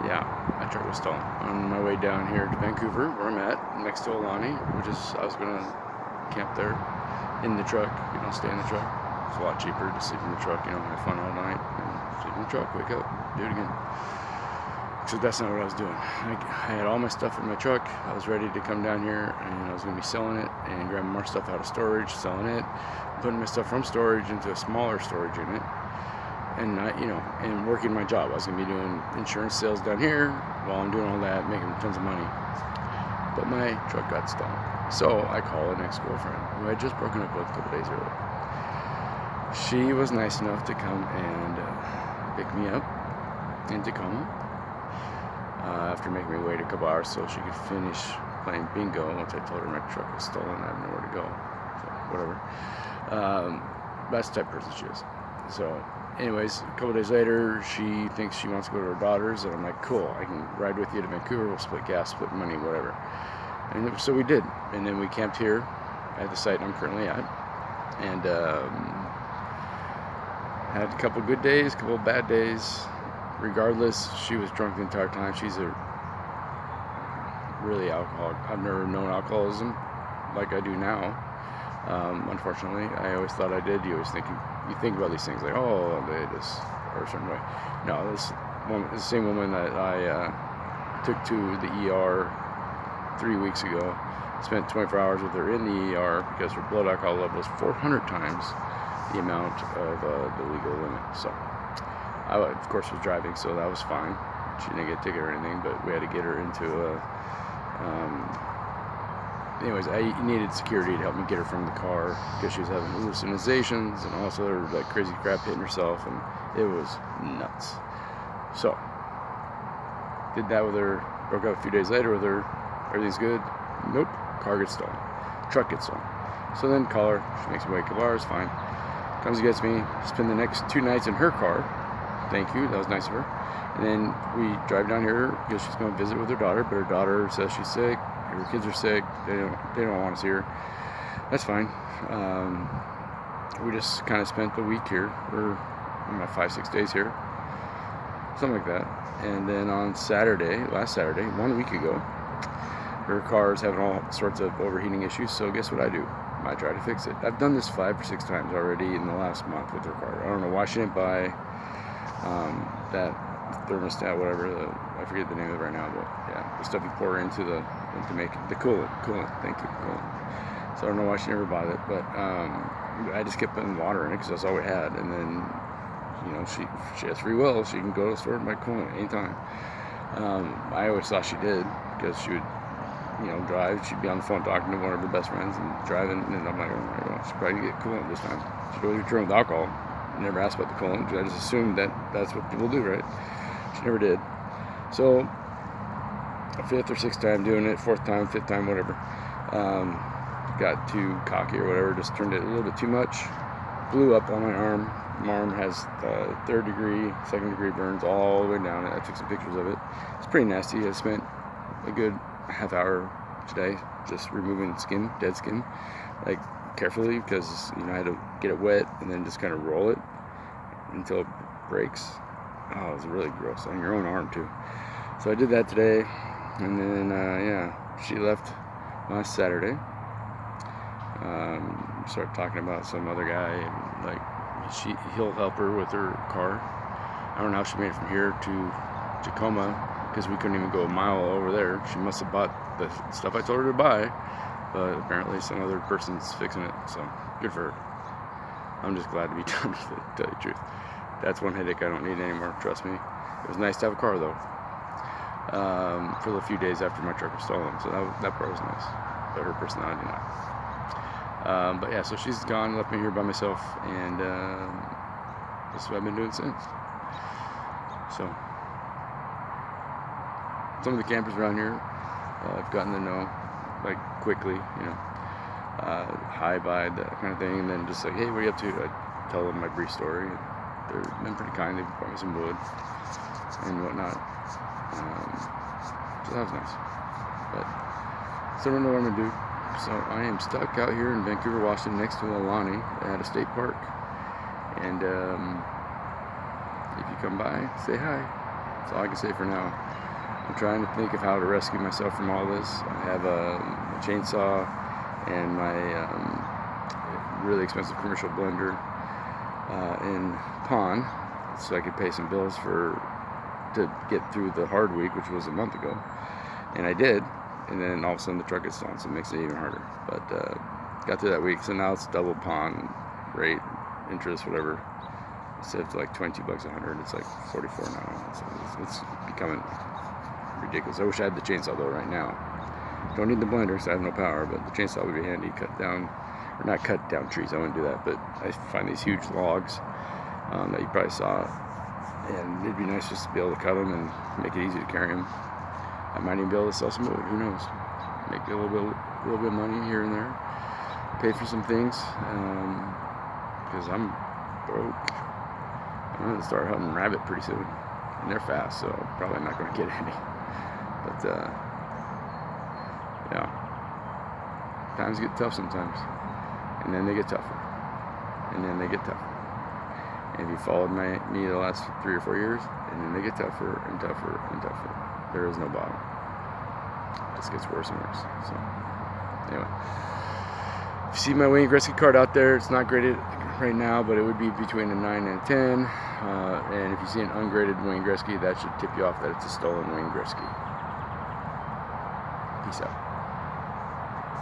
Yeah, my truck was stolen. On my way down here to Vancouver, where I'm at, next to Ilani, I was gonna camp there in the truck, stay in the truck. It's a lot cheaper to sleep in the truck, have fun all night, sleep in the truck, wake up, do it again. So that's not what I was doing. I had all my stuff in my truck. I was ready to come down here, and I was gonna be selling it and grabbing more stuff out of storage, selling it, putting my stuff from storage into a smaller storage unit. And and working my job. I was gonna be doing insurance sales down here while I'm doing all that, making tons of money. But my truck got stolen. So I call an ex-girlfriend who I had just broken up with a couple days earlier. She was nice enough to come and pick me up in Tacoma after making me wait a couple hours so she could finish playing bingo. Once I told her my truck was stolen, I have nowhere to go. So whatever. That's the type of person she is. So anyways, a couple days later, she thinks she wants to go to her daughter's, and I'm like, cool, I can ride with you to Vancouver, we'll split gas, split money, whatever. And so we did, and then we camped here at the site I'm currently at, and had a couple good days, a couple bad days. Regardless, she was drunk the entire time. She's a really alcoholic. I've never known alcoholism like I do now. Unfortunately, I always thought I did. You think about these things like, oh, they just are a certain way. No, this woman, the same woman that I took to the ER 3 weeks ago, spent 24 hours with her in the ER because her blood alcohol level was 400 times the amount of the legal limit. So I, of course, was driving, so that was fine. She didn't get a ticket or anything, but we had to get her into anyways, I needed security to help me get her from the car because she was having hallucinations and also there was like crazy crap hitting herself, and it was nuts. So did that with her, broke up a few days later with her. Everything's good. Nope, car gets stolen, truck gets stolen. So then call her, she makes me wait a couple hours, fine, comes and gets me, spend the next 2 nights in her car. Thank you, that was nice of her. And then we drive down here because she's going to visit with her daughter, but her daughter says she's sick, her kids are sick, they don't want to see her. That's fine. We just kind of spent the week here, or 5-6 days here, something like that. And then on last Saturday, 1 week ago, her car is having all sorts of overheating issues, so guess what I do? I try to fix it. I've done this 5 or 6 times already in the last month with her car. I don't know why she didn't buy that thermostat, whatever, I forget the name of it right now, but yeah, the stuff you pour into to make it, the coolant, thank you, coolant. So I don't know why she never bought it, but I just kept putting water in it because that's all we had, and then, she has free will, she can go to the store and buy coolant anytime. I always thought she did, because she would, drive, she'd be on the phone talking to one of her best friends and driving, and I'm like, oh my god, she's probably gonna get coolant this time. She'd always return with alcohol. Never asked about the coolant. I just assumed that's what people do, right? She never did. So, 5th or 6th time doing it, 4th time, 5th time, whatever. Got too cocky or whatever, just turned it a little bit too much. Blew up on my arm. My arm has 3rd degree, 2nd degree burns all the way down. I took some pictures of it. It's pretty nasty. I spent a good half hour today just removing skin, dead skin, like carefully, because I had to get it wet and then just kind of roll it until it breaks. Oh, it was really gross on your own arm too. So I did that today, and then she left last Saturday. Started talking about some other guy, and like he'll help her with her car. I don't know how she made it from here to Tacoma, because we couldn't even go a mile over there. She must have bought the stuff I told her to buy, but apparently some other person's fixing it, so good for her. I'm just glad to be done with it, to tell you the truth. That's one headache I don't need anymore, trust me. It was nice to have a car though, for the few days after my truck was stolen, so that part was nice, but her personality not. But yeah, so she's gone, left me here by myself, and that's what I've been doing since. So some of the campers around here I've gotten to know, like, quickly, hi, bye, that kind of thing, and then just like, hey, what are you up to? I tell them my brief story. They've been pretty kind. They've brought me some wood and whatnot. So that was nice. But still don't know what I'm gonna do. So I am stuck out here in Vancouver, Washington, next to Ilani at a state park. And if you come by, say hi. That's all I can say for now. I'm trying to think of how to rescue myself from all this. I have a chainsaw and my really expensive commercial blender in pawn, so I could pay some bills to get through the hard week, which was a month ago, and I did. And then all of a sudden the truck gets stolen, so it makes it even harder. But got through that week, so now it's double pawn rate, interest, whatever. Instead of like $22 $100, it's like 44 now. So it's becoming ridiculous. I wish I had the chainsaw though right now. Don't need the blender because I have no power, but the chainsaw would be handy. Cut down, or not cut down trees, I wouldn't do that, but I find these huge logs that you probably saw, and it'd be nice just to be able to cut them and make it easy to carry them. I might even be able to sell some wood, who knows. Make a little bit of money here and there. Pay for some things, because I'm broke. I'm going to start hunting rabbit pretty soon. And they're fast, so probably not going to get any. But, yeah. Times get tough sometimes. And then they get tougher. And then they get tougher. And if you followed me the last 3 or 4 years, and then they get tougher and tougher and tougher. There is no bottom. It just gets worse and worse. So, anyway. If you see my Wayne Gretzky card out there, it's not graded right now, but it would be between a 9 and a 10. And if you see an ungraded Wayne Gretzky, that should tip you off that it's a stolen Wayne Gretzky. Peace out.